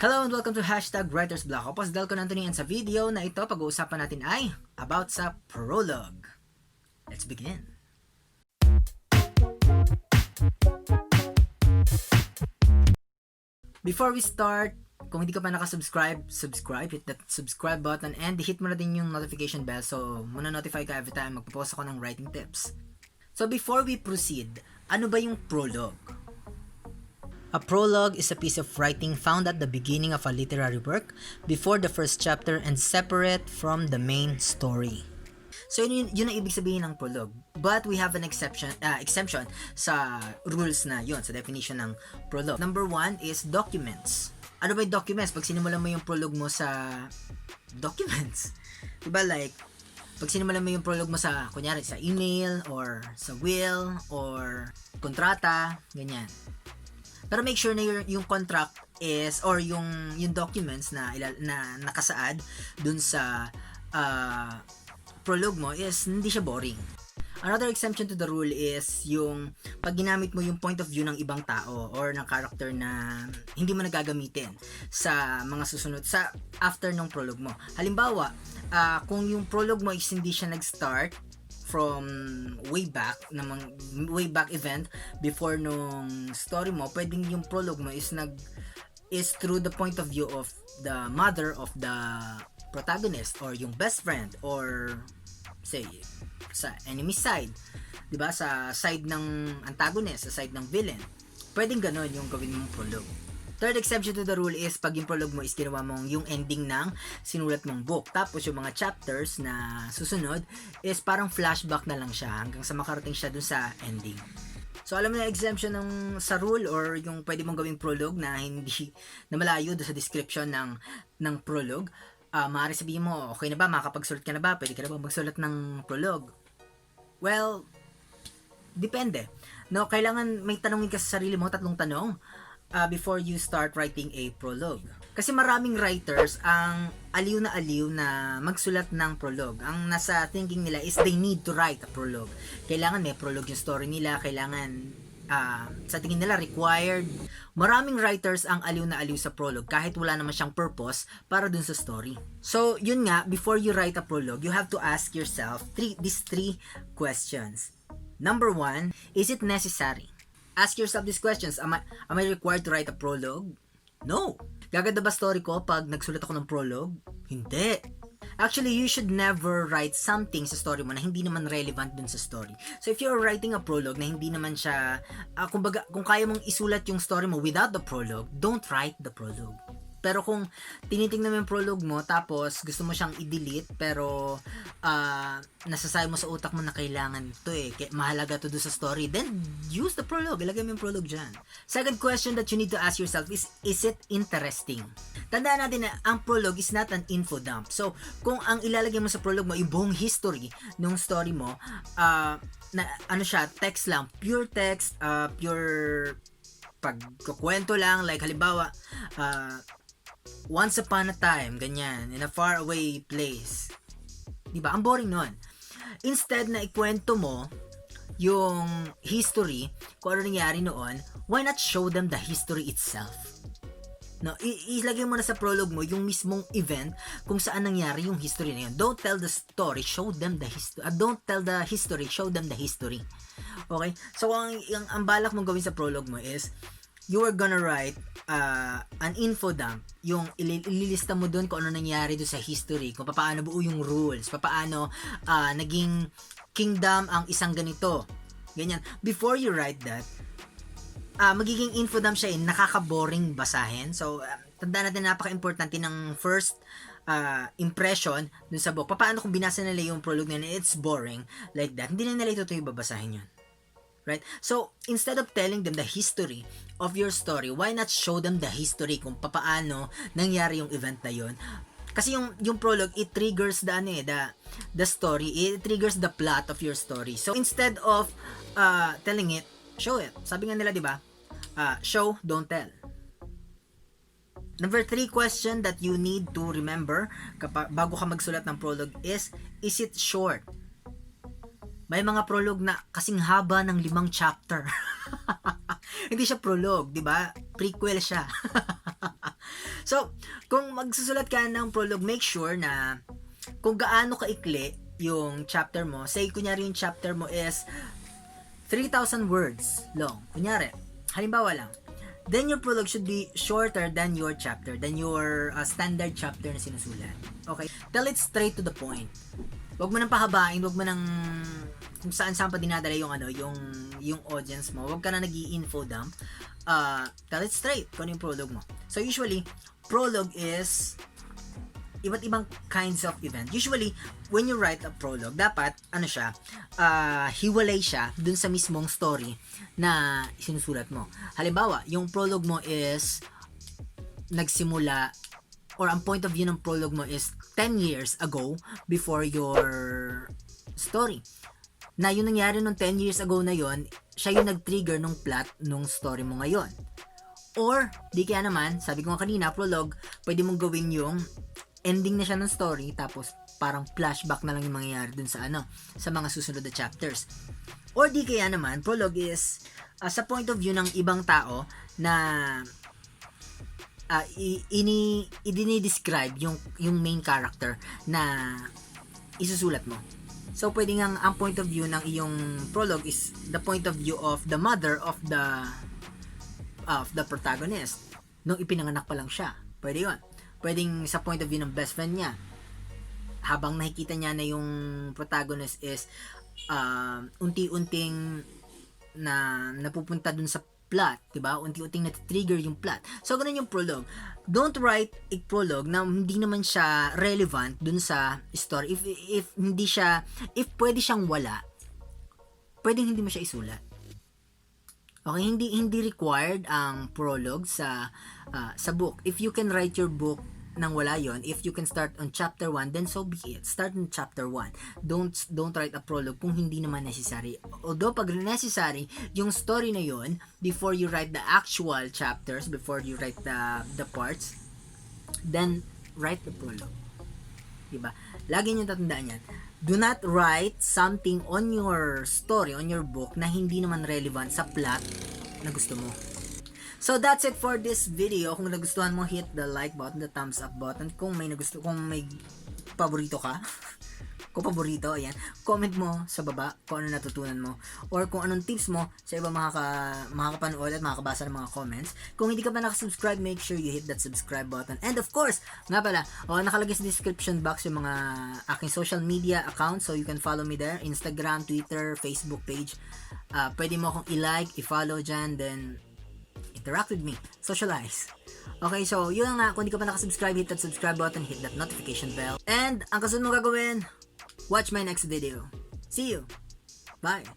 Hello and welcome to Writer's Block. Ako po si Delcon Anthony, and sa video na ito, pag-uusapan natin ay about sa Prologue. Let's begin. Before we start, kung hindi ka pa nakasubscribe, hit that subscribe button and hit mo na din yung notification bell so muna-notify ka every time magpo-post ako ng writing tips. So before we proceed, ano ba yung prologue? A prologue is a piece of writing found at the beginning of a literary work, before the first chapter and separate from the main story. So yun ang ibig sabihin ng prologue. But we have an exemption sa rules na yun, sa definition ng prologue. Number 1 is documents. Ano ba yung documents? Pag sinimulan mo yung prologue mo sa documents, diba, like pag sinimulan mo yung prologue mo sa, kunyari, sa email or sa will or kontrata, ganyan. Pero make sure na yung contract is, or yung documents na nakasaad dun sa prologue mo is hindi siya boring. Another exemption to the rule is yung pag ginamit mo yung point of view ng ibang tao or ng character na hindi mo nagagamitin sa mga susunod sa after ng prologue mo. Halimbawa, kung yung prologue mo is hindi siya nag-start from way back event before nung story mo, pwedeng yung prologue mo is through the point of view of the mother of the protagonist or yung best friend or say sa enemy side, 'di ba, sa side ng antagonist, sa side ng villain. Pwedeng ganoon yung gawin mong prologue. Third exception to the rule is pag yung prologue mo is ginawa mong yung ending ng sinulat mong book. Tapos yung mga chapters na susunod is parang flashback na lang siya hanggang sa makarating siya dun sa ending. So alam mo na exemption sa rule or yung pwede mong gawing prologue na hindi na malayo doon sa description ng prologue. Maaari sabihin mo, okay na ba? Makakapagsulat ka na ba? Pwede ka na ba magsulat ng prologue? Well, depende. No, kailangan may tanongin ka sa sarili mo, 3 tanong. Before you start writing a prologue. Kasi maraming writers ang aliw na magsulat ng prologue. Ang nasa thinking nila is they need to write a prologue. Kailangan may prologue yung story nila, kailangan sa tingin nila required. Maraming writers ang aliw sa prologue kahit wala naman siyang purpose para dun sa story. So, yun nga, before you write a prologue, you have to ask yourself these three questions. Number 1, is it necessary? Ask yourself these questions. Am I required to write a prologue? No. Gaganda ba story ko pag nagsulat ako ng prologue? Hindi. Actually, you should never write something sa story mo na hindi naman relevant dun sa story. So if you're writing a prologue na hindi naman siya, kumbaga, kung kaya mong isulat yung story mo without the prologue, don't write the prologue. Pero kung tinitingnan mo yung prologue mo tapos gusto mo siyang i-delete pero nasasayang mo sa utak mo na kailangan to mahalaga to do sa story, then use the prologue. Ilagay mo yung prologue dyan. Second question that you need to ask yourself is it interesting? Tandaan natin na ang prologue is not an info dump. So, kung ang ilalagay mo sa prologue mo yung buong history ng story mo, na ano siya, text lang, pure text, pure pagkukwento lang, like halimbawa, once upon a time, ganyan, in a far away place. Diba? Ang boring nun. Instead na ikwento mo yung history, kung ano nangyari noon, why not show them the history itself? No, ilagay mo na sa prologue mo yung mismong event kung saan nangyari yung history na yun. Don't tell the story, show them the history. Don't tell the history, show them the history. Okay? So, ang balak mong gawin sa prologue mo is, you are gonna write an info dump, yung ililista mo doon kung ano nangyari doon sa history, kung paano buo yung rules, paano naging kingdom ang isang ganito, ganyan. Before you write that, magiging info dump siya, nakaka-boring basahin. So, tandaan natin, napaka-importante ng first impression dun sa book. Paano kung binasa nila yung prologue na it's boring, like that, hindi na nila itutuloy babasahin yun. Right? So, instead of telling them the history of your story, why not show them the history kung paano nangyari yung event na yun? Kasi yung prologue, it triggers the story, it triggers the plot of your story. So, instead of telling it, show it. Sabi nga nila, di ba? Show, don't tell. Number 3 question that you need to remember bago ka magsulat ng prologue is it short? May mga prologue na kasing haba ng 5 chapter. Hindi siya prologue, di ba? Prequel siya. So, kung magsusulat ka ng prologue, make sure na kung gaano kaikli yung chapter mo. Say, kunyari yung chapter mo is 3,000 words long. Kunyari, halimbawa lang. Then your prologue should be shorter than your chapter, than your standard chapter na sinusulat. Okay? Tell it straight to the point. Huwag mo nang pahabain, huwag mo nang kung saan pa dinadala yung yung audience mo. Huwag ka na nag-i-info dump. Tell it straight kung ano yung prologue mo. So usually, prologue is iba't ibang kinds of event. Usually, when you write a prologue, dapat, hiwalay siya dun sa mismong story na sinusulat mo. Halimbawa, yung prologue mo is nagsimula, or ang point of view ng prologue mo is 10 years ago before your story. Na yung nangyari nung 10 years ago na yon, siya yung nag-trigger nung plot nung story mo ngayon. Or, di kaya naman, sabi ko nga kanina, prologue, pwede mong gawin yung ending na siya ng story, tapos parang flashback na lang yung mangyayari dun sa sa mga susunod na chapters. Or di kaya naman, prologue is sa point of view ng ibang tao na i-describe yung main character na isusulat mo. So, pwede nga ang point of view ng iyong prologue is the point of view of the mother of the protagonist. Nung ipinanganak pa lang siya. Pwede yun. Pwedeng sa point of view ng best friend niya. Habang nakikita niya na yung protagonist is unti-unting napupunta dun sa plot, 'di ba? Unti-unting na-trigger yung plot. So ganun yung prologue. Don't write a prologue na hindi naman siya relevant dun sa story. If pwede siyang wala, pwedeng hindi mo siya isulat. Okay, hindi required ang prologue sa book. If you can write your book nang wala yon, if you can start on chapter 1, then so be it. Start on chapter 1. Don't write a prologue kung hindi naman necessary. Although pag necessary, yung story na yon, before you write the actual chapters, before you write the parts, then write the prologue. Diba? Lagi niyo tatandaan yan. Do not write something on your story, on your book, na hindi naman relevant sa plot na gusto mo. So that's it for this video. Kung nagustuhan mo, hit the like button, the thumbs up button. Kung may paborito ka, kung paborito, ayan, comment mo sa baba kung ano natutunan mo. Or kung anong tips mo sa iba makakapanood at makakabasa ng mga comments. Kung hindi ka pa nakasubscribe, make sure you hit that subscribe button. And of course, nga pala, nakalagay sa description box yung mga aking social media accounts. So you can follow me there. Instagram, Twitter, Facebook page. Pwede mo akong i-like, i-follow dyan, then interact with me. Socialize. Okay, so yun nga. Kung hindi ka pa nakasubscribe, hit that subscribe button, hit that notification bell. And ang kasunod mo gagawin, watch my next video. See you. Bye.